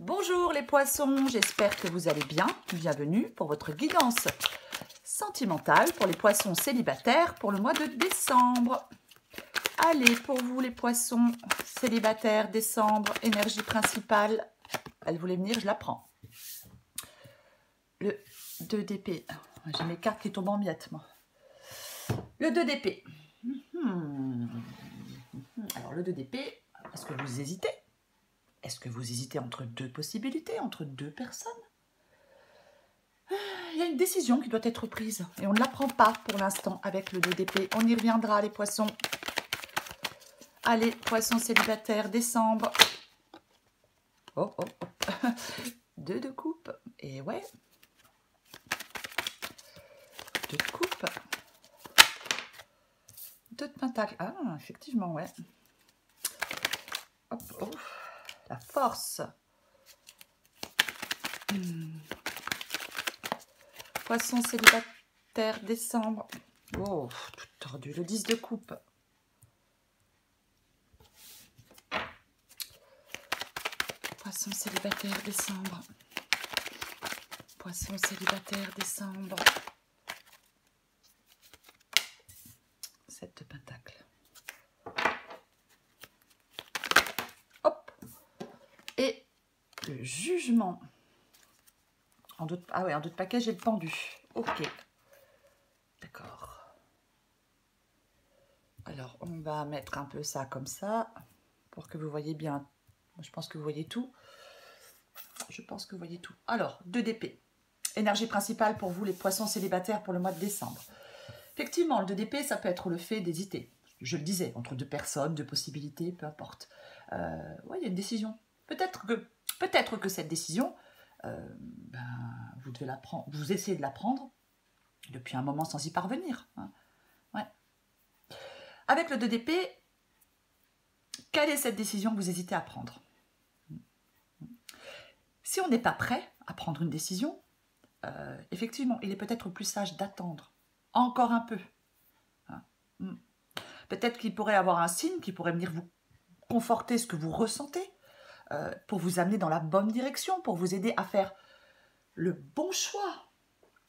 Bonjour les poissons, j'espère que vous allez bien. Bienvenue pour votre guidance sentimentale pour les poissons célibataires pour le mois de décembre. Allez, pour vous les poissons célibataires, décembre, énergie principale. Elle voulait venir, je la prends. Le 2 d'épée. J'ai mes cartes qui tombent en miettes, moi. Le 2 d'épée. Alors, le 2 d'épée, est-ce que vous hésitez? Est-ce que vous hésitez entre deux possibilités, entre deux personnes? Il y a une décision qui doit être prise et on ne la prend pas pour l'instant avec le 2 d'épée. On y reviendra, les poissons. Allez, poissons célibataires, décembre. Oh, oh, oh. 2 de coupe. Et ouais. 2 de coupe. 2 de pentacle. Ah, effectivement, ouais. Hop, oh. La force. Poisson célibataire, décembre. Oh, tout tordu. Le 10 de coupe. Poisson célibataire, décembre. Poisson célibataire, décembre. 7 de pentacle. Hop. Et le jugement. Ah ouais, en deux de paquet, j'ai le pendu. Ok. D'accord. Alors, on va mettre un peu ça comme ça, pour que vous voyez bien. Je pense que vous voyez tout. Je pense que vous voyez tout. Alors, 2 d'épée. Énergie principale pour vous, les poissons célibataires, pour le mois de décembre. Effectivement, le 2 d'épée, ça peut être le fait d'hésiter. Je le disais, entre deux personnes, deux possibilités, peu importe. Ouais, il y a une décision. Peut-être que cette décision... vous devez la prendre, vous essayez de la prendre depuis un moment sans y parvenir. Hein. Ouais. Avec le 2 d'épée, quelle est cette décision que vous hésitez à prendre? Si on n'est pas prêt à prendre une décision, effectivement, il est peut-être plus sage d'attendre encore un peu. Hein. Peut-être qu'il pourrait y avoir un signe qui pourrait venir vous conforter ce que vous ressentez, pour vous amener dans la bonne direction, pour vous aider à faire le bon choix,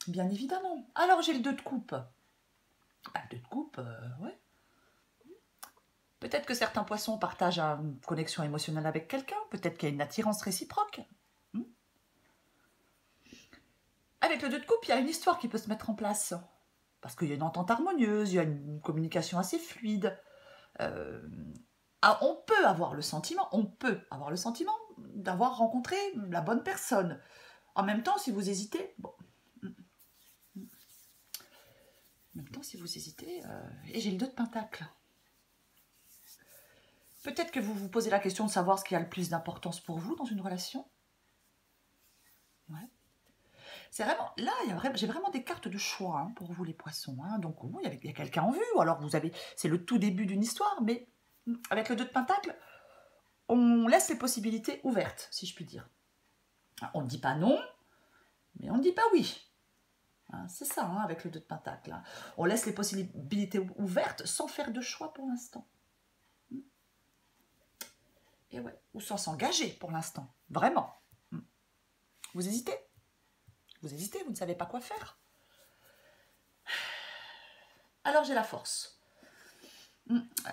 bien évidemment. Alors, j'ai le 2 de coupe. Le 2 de coupe, ouais. Peut-être que certains poissons partagent une connexion émotionnelle avec quelqu'un. Peut-être qu'il y a une attirance réciproque. Avec le 2 de coupe, il y a une histoire qui peut se mettre en place. Parce qu'il y a une entente harmonieuse, il y a une communication assez fluide. On peut avoir le sentiment d'avoir rencontré la bonne personne. En même temps, si vous hésitez, bon. En même temps, si vous hésitez, et j'ai le 2 de pentacle. Peut-être que vous vous posez la question de savoir ce qui a le plus d'importance pour vous dans une relation. Ouais. C'est vraiment, là, j'ai vraiment des cartes de choix hein, pour vous les poissons. Hein. Donc, il y a quelqu'un en vue, ou alors c'est le tout début d'une histoire, mais avec le 2 de pentacle, on laisse les possibilités ouvertes, si je puis dire. On ne dit pas non, mais on ne dit pas oui. Hein, c'est ça, hein, avec le 2 de pentacle. Hein. On laisse les possibilités ouvertes sans faire de choix pour l'instant. Et ouais, ou sans s'engager pour l'instant. Vraiment. Vous hésitez? Vous hésitez, vous ne savez pas quoi faire. Alors j'ai la force.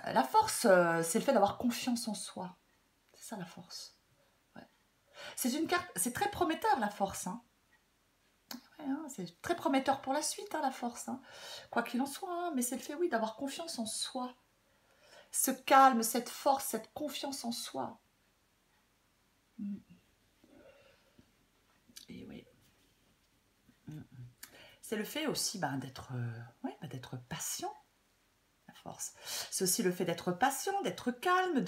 La force, c'est le fait d'avoir confiance en soi. C'est ça la force. Ouais. C'est une carte, c'est très prometteur la force. Hein. Ouais, hein, c'est très prometteur pour la suite, hein, la force. Hein. Quoi qu'il en soit, hein, mais c'est le fait, oui, d'avoir confiance en soi. Ce calme, cette force, cette confiance en soi. Et oui. C'est le fait aussi d'être patient, la force. C'est aussi le fait d'être patient, d'être calme,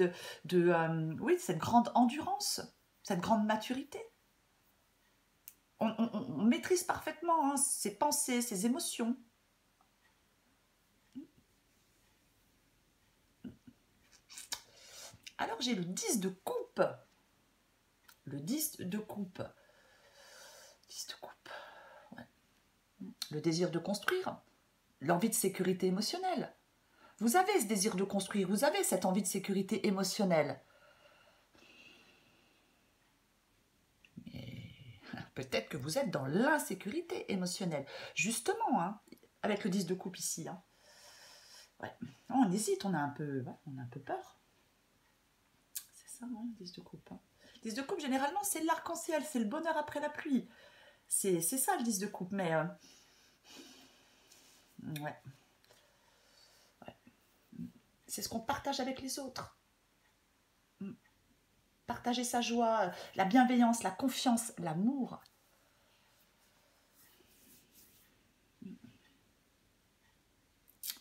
oui, cette grande endurance, cette grande maturité. On maîtrise parfaitement hein, ses pensées, ses émotions. Alors j'ai le 10 de coupe. Le 10 de coupe. 10 de coupe. Ouais. Le désir de construire. L'envie de sécurité émotionnelle. Vous avez ce désir de construire. Vous avez cette envie de sécurité émotionnelle. Peut-être que vous êtes dans l'insécurité émotionnelle. Justement, hein, avec le 10 de coupe ici. Hein. Ouais. On hésite, on a un peu peur. C'est ça, hein, le 10 de coupe. Hein. Le 10 de coupe, généralement, c'est l'arc-en-ciel, c'est le bonheur après la pluie. C'est ça, le 10 de coupe, mais... ouais. C'est ce qu'on partage avec les autres. Partager sa joie, la bienveillance, la confiance, l'amour.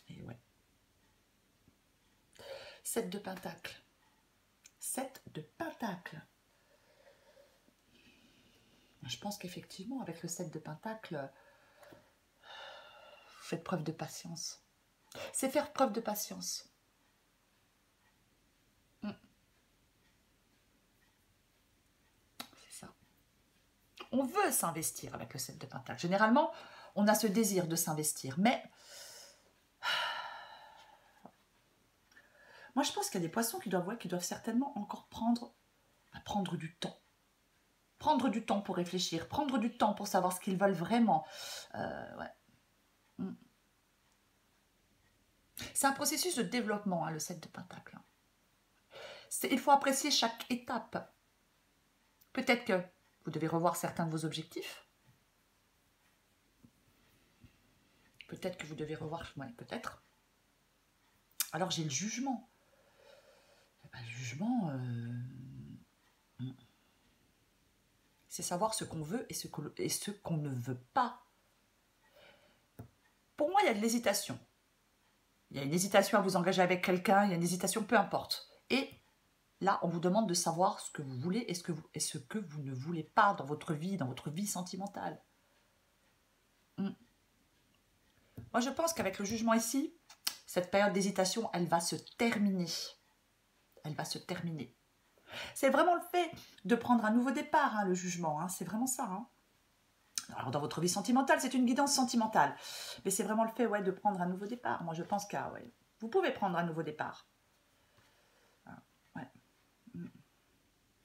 Et ouais. 7 de pentacle. 7 de pentacle. Je pense qu'effectivement, avec le 7 de pentacle, faites preuve de patience. C'est faire preuve de patience. C'est ça. On veut s'investir avec le 7 de pentacle. Généralement, on a ce désir de s'investir, mais... Moi, je pense qu'il y a des poissons qui doivent certainement encore prendre du temps. Prendre du temps pour réfléchir, prendre du temps pour savoir ce qu'ils veulent vraiment. Ouais. C'est un processus de développement, hein, le 7 de pentacle. Il faut apprécier chaque étape. Peut-être que vous devez revoir certains de vos objectifs. Peut-être que vous devez revoir... Ouais, peut-être. Alors, j'ai le jugement. Le jugement... c'est savoir ce qu'on veut et ce qu'on ne veut pas. Pour moi, il y a de l'hésitation. Il y a une hésitation à vous engager avec quelqu'un, il y a une hésitation, peu importe. Et là, on vous demande de savoir ce que vous voulez et ce que vous ne voulez pas dans votre vie sentimentale. Moi, je pense qu'avec le jugement ici, cette période d'hésitation, elle va se terminer. Elle va se terminer. C'est vraiment le fait de prendre un nouveau départ, hein, le jugement. Hein, c'est vraiment ça. Hein. Alors, dans votre vie sentimentale, c'est une guidance sentimentale. Mais c'est vraiment le fait de prendre un nouveau départ. Moi, je pense que vous pouvez prendre un nouveau départ. Ouais.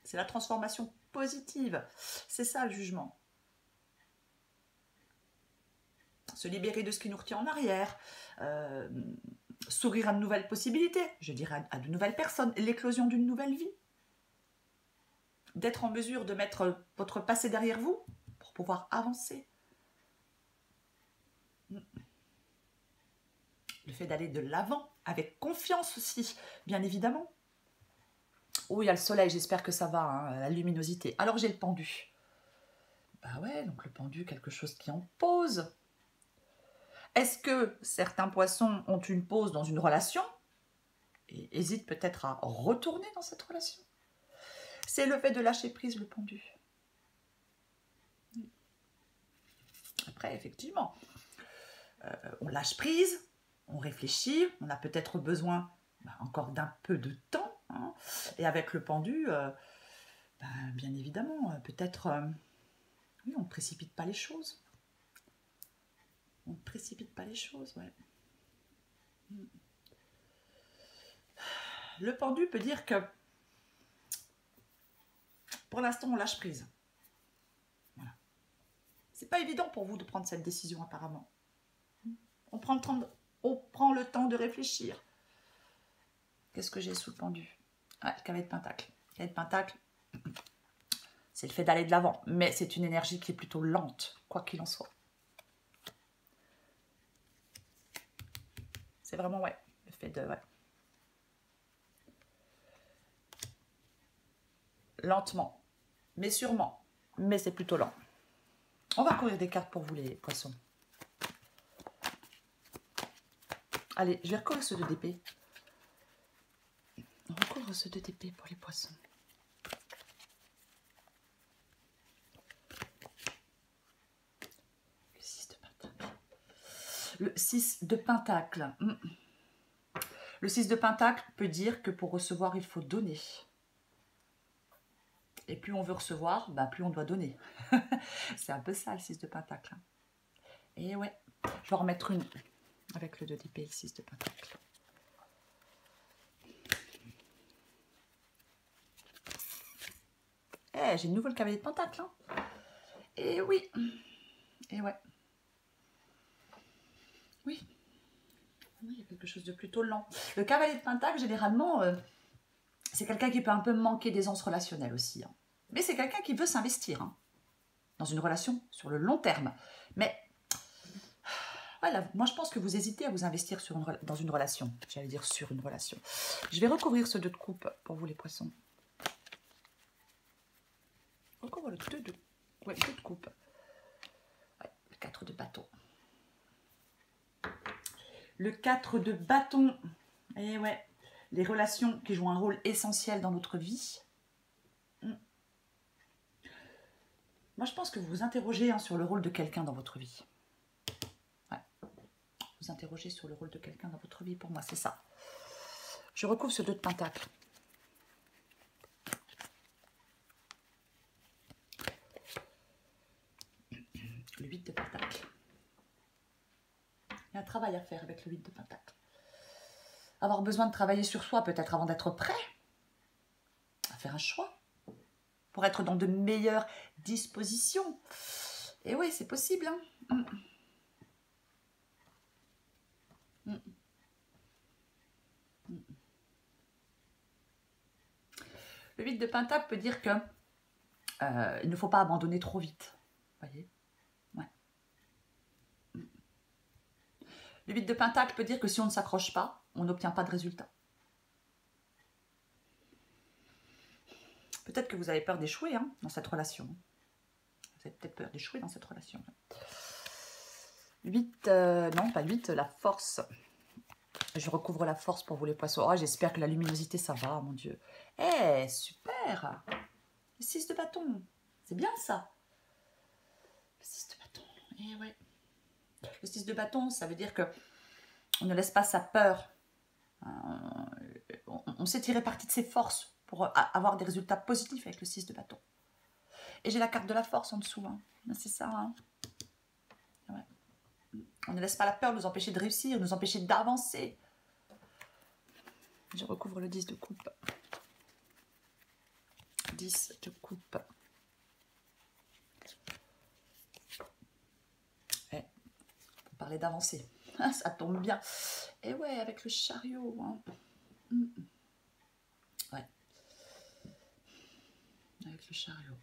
C'est la transformation positive. C'est ça, le jugement. Se libérer de ce qui nous retient en arrière. S'ouvrir à de nouvelles possibilités. Je dirais à de nouvelles personnes. L'éclosion d'une nouvelle vie. D'être en mesure de mettre votre passé derrière vous pour pouvoir avancer. Le fait d'aller de l'avant, avec confiance aussi, bien évidemment. Oh, il y a le soleil, j'espère que ça va, hein, la luminosité. Alors, j'ai le pendu. Bah ouais, donc le pendu, quelque chose qui en pose. Est-ce que certains poissons ont une pause dans une relation et hésitent peut-être à retourner dans cette relation? C'est le fait de lâcher prise, le pendu. Après, effectivement, on lâche prise, on réfléchit, on a peut-être besoin encore d'un peu de temps. Hein, et avec le pendu, bien évidemment, peut-être, oui, on ne précipite pas les choses. On ne précipite pas les choses, ouais. Le pendu peut dire que pour l'instant, on lâche prise. Voilà. C'est pas évident pour vous de prendre cette décision, apparemment. On prend le temps de réfléchir. Qu'est-ce que j'ai sous le pendu? Ah, le cavalier de pentacle. Le cavalier de pentacle, c'est le fait d'aller de l'avant. Mais c'est une énergie qui est plutôt lente, quoi qu'il en soit. C'est vraiment, le fait de... Lentement, mais sûrement. Mais c'est plutôt lent. On va courir des cartes pour vous, les poissons. Allez, je vais recouvrir ce 2 d'épée. On recouvre ce 2 d'épée pour les poissons. Le 6 de pentacle. Le 6 de pentacle. Le 6 de pentacle peut dire que pour recevoir, il faut donner. Et plus on veut recevoir, plus on doit donner. C'est un peu ça, le 6 de pentacle. Et ouais, je vais en remettre une avec le 2 d'épée et le 6 de pentacle. J'ai une nouvelle cavalier de pentacle. Hein. Et oui. Et ouais. Oui. Oui, il y a quelque chose de plutôt lent. Le cavalier de Pentacle, généralement, c'est quelqu'un qui peut un peu manquer d'aisance relationnelle aussi. Hein. Mais c'est quelqu'un qui veut s'investir hein, dans une relation sur le long terme. Mais voilà, moi je pense que vous hésitez à vous investir dans une relation. J'allais dire sur une relation. Je vais recouvrir ce 2 de coupe pour vous les poissons. Recouvre le 2 de, ouais, 2 de coupe. Ouais, le 4 de bâton. Le 4 de bâton. Et ouais, les relations qui jouent un rôle essentiel dans notre vie. Moi, je pense que vous vous interrogez hein, sur le rôle de quelqu'un dans votre vie. Ouais. Vous interrogez sur le rôle de quelqu'un dans votre vie. Pour moi, c'est ça. Je recouvre ce 2 de Pentacle. Le 8 de Pentacle. Il y a un travail à faire avec le 8 de Pentacle. Avoir besoin de travailler sur soi peut-être avant d'être prêt à faire un choix. Pour être dans de meilleures dispositions. Et oui, c'est possible. Hein. Le 8 de Pentacle peut dire que il ne faut pas abandonner trop vite. Vous voyez ouais. Le 8 de Pentacle peut dire que si on ne s'accroche pas, on n'obtient pas de résultat. Peut-être que vous avez peur d'échouer hein, dans cette relation. Vous avez peut-être peur d'échouer dans cette relation. 8, non pas 8, la force. Je recouvre la force pour vous les poissons. Oh, j'espère que la luminosité, ça va, mon Dieu. Eh, super. Le 6 de bâton. C'est bien ça. Le 6 de bâton. Eh ouais. Le 6 de bâton, ça veut dire que on ne laisse pas sa peur. On sait tirer parti de ses forces pour avoir des résultats positifs avec le 6 de bâton. Et j'ai la carte de la force en dessous. Hein. C'est ça. Hein. Ouais. On ne laisse pas la peur nous empêcher de réussir, nous empêcher d'avancer. Je recouvre le 10 de coupe. 10 de coupe. Ouais. On parlait d'avancer. Ça tombe bien. Et ouais, avec le chariot. Hein. Ouais. Avec le chariot.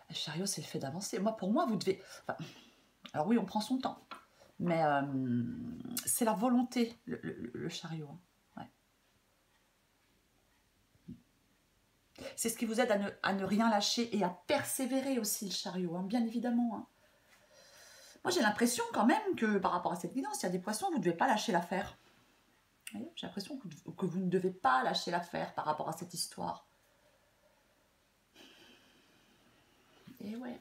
Le chariot, c'est le fait d'avancer. Pour moi, vous devez... Enfin, alors oui, on prend son temps. Mais c'est la volonté, le chariot. Hein. Ouais. C'est ce qui vous aide à ne rien lâcher et à persévérer aussi, le chariot, hein, bien évidemment. Hein. Moi, j'ai l'impression quand même que par rapport à cette guidance, il y a des poissons, vous ne devez pas lâcher l'affaire. J'ai l'impression que vous ne devez pas lâcher l'affaire par rapport à cette histoire. Et ouais.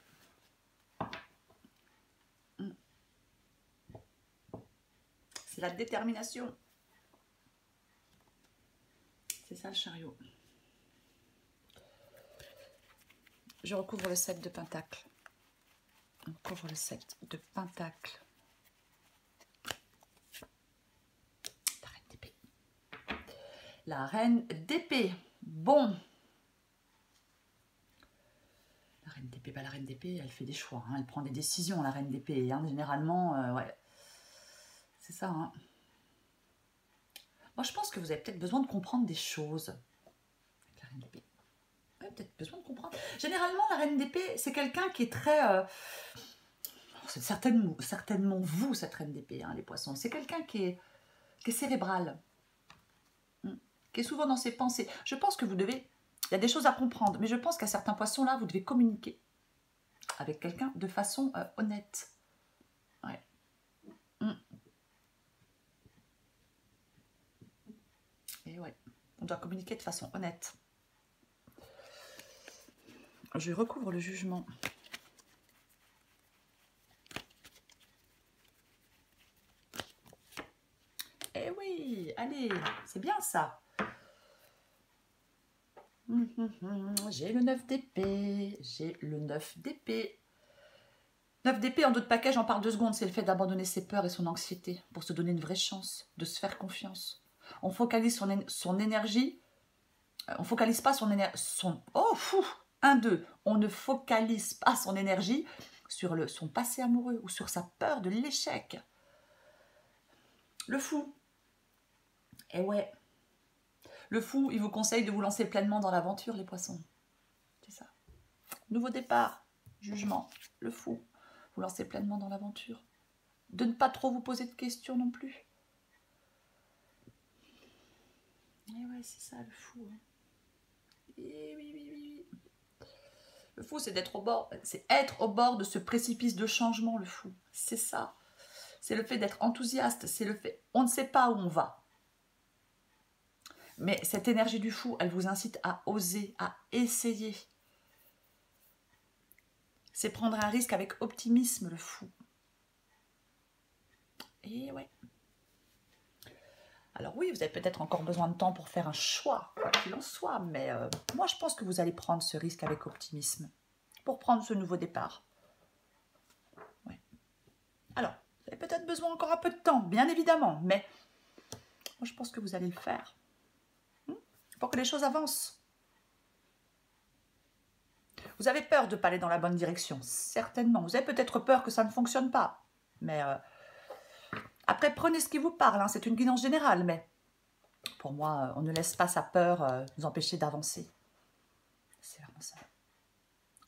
C'est la détermination. C'est ça le chariot. Je recouvre le 7 de Pentacle. On couvre le 7 de Pentacle. La reine d'épée. La reine d'épée. Bon. La reine d'épée, la reine d'épée, elle fait des choix. Hein, elle prend des décisions, la reine d'épée. Hein, généralement, ouais. C'est ça. Hein. Moi, je pense que vous avez peut-être besoin de comprendre des choses. Avec la reine d'épée. Vous avez peut-être besoin de comprendre. Généralement, la reine d'épée, c'est quelqu'un qui est très... c'est certainement vous, cette reine d'épée, hein, les poissons. C'est quelqu'un qui est cérébral. Qui est souvent dans ses pensées. Je pense que vous devez... Il y a des choses à comprendre, mais je pense qu'à certains poissons-là, vous devez communiquer avec quelqu'un de façon honnête. Ouais. Et ouais, on doit communiquer de façon honnête. Je recouvre le jugement. Eh oui, allez, c'est bien ça. J'ai le 9 d'épée. J'ai le 9 d'épée. 9 d'épée, en d'autres paquets, j'en parle 2 secondes. C'est le fait d'abandonner ses peurs et son anxiété pour se donner une vraie chance, de se faire confiance. On focalise son énergie. On focalise pas son énergie. Oh, fou! 1, 2, on ne focalise pas son énergie sur son passé amoureux ou sur sa peur de l'échec. Le fou. Eh ouais. Le fou, il vous conseille de vous lancer pleinement dans l'aventure, les poissons. C'est ça. Nouveau départ, jugement, le fou. Vous lancez pleinement dans l'aventure. De ne pas trop vous poser de questions non plus. Et ouais, c'est ça le fou. Hein. Et oui. Le fou, c'est d'être au bord, c'est être au bord de ce précipice de changement, le fou. C'est ça. C'est le fait d'être enthousiaste, c'est le fait, on ne sait pas où on va. Mais cette énergie du fou, elle vous incite à oser, à essayer. C'est prendre un risque avec optimisme, le fou. Et ouais. Alors oui, vous avez peut-être encore besoin de temps pour faire un choix, quoi qu'il en soit, mais moi je pense que vous allez prendre ce risque avec optimisme, pour prendre ce nouveau départ. Ouais. Alors, vous avez peut-être besoin encore un peu de temps, bien évidemment, mais moi je pense que vous allez le faire, pour que les choses avancent. Vous avez peur de ne pas aller dans la bonne direction, certainement. Vous avez peut-être peur que ça ne fonctionne pas, mais... Après, prenez ce qui vous parle, hein, c'est une guidance générale, mais pour moi, on ne laisse pas sa peur nous empêcher d'avancer. C'est vraiment ça.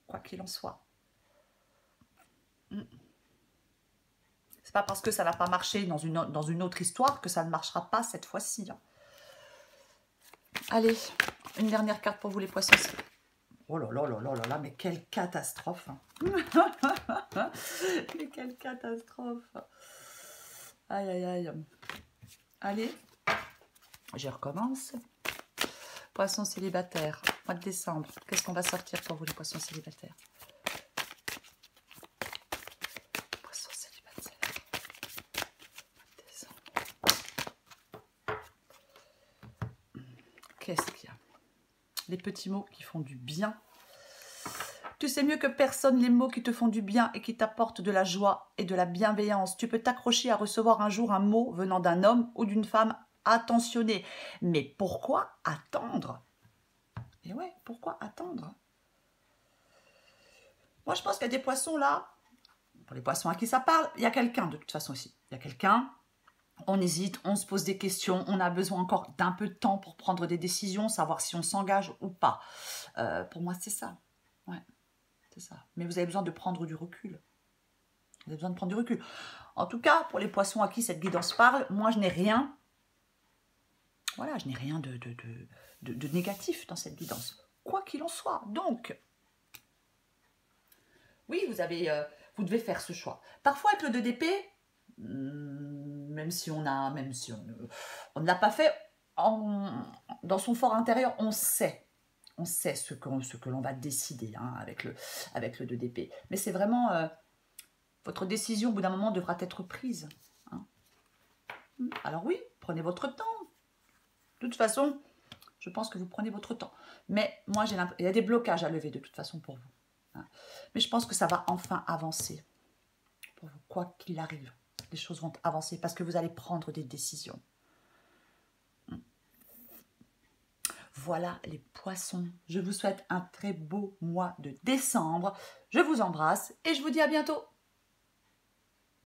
Quoi qu'il en soit. C'est pas parce que ça n'a pas marché dans une autre histoire que ça ne marchera pas cette fois-ci. Hein. Allez, une dernière carte pour vous les poissons. Oh là là là là là là, mais quelle catastrophe. Hein. Mais quelle catastrophe. Aïe, aïe, aïe. Allez, je recommence. Poissons célibataires, mois de décembre. Qu'est-ce qu'on va sortir pour vous, les poissons célibataires? Poissons célibataires, mois de décembre. Qu'est-ce qu'il y a? Les petits mots qui font du bien. Tu sais mieux que personne les mots qui te font du bien et qui t'apportent de la joie et de la bienveillance. Tu peux t'accrocher à recevoir un jour un mot venant d'un homme ou d'une femme attentionné. Mais pourquoi attendre? Et ouais, pourquoi attendre? Moi, je pense qu'il y a des poissons là, pour les poissons à qui ça parle, il y a quelqu'un de toute façon ici. Il y a quelqu'un, on hésite, on se pose des questions, on a besoin encore d'un peu de temps pour prendre des décisions, savoir si on s'engage ou pas. Pour moi, c'est ça. Ouais. C'est ça. Mais vous avez besoin de prendre du recul. Vous avez besoin de prendre du recul. En tout cas, pour les poissons à qui cette guidance parle, moi, je n'ai rien. Voilà, je n'ai rien de négatif dans cette guidance. Quoi qu'il en soit. Donc, oui, vous devez faire ce choix. Parfois, avec le 2 d'épée, même si on ne l'a pas fait, dans son fort intérieur, on sait. On sait ce que l'on va décider hein, avec le 2 d'épée. Mais c'est vraiment... votre décision, au bout d'un moment, devra être prise. Hein. Alors oui, prenez votre temps. De toute façon, je pense que vous prenez votre temps. Mais moi, il y a des blocages à lever de toute façon pour vous. Hein. Mais je pense que ça va enfin avancer. Pour vous, quoi qu'il arrive, les choses vont avancer parce que vous allez prendre des décisions. Voilà les poissons, je vous souhaite un très beau mois de décembre. Je vous embrasse et je vous dis à bientôt.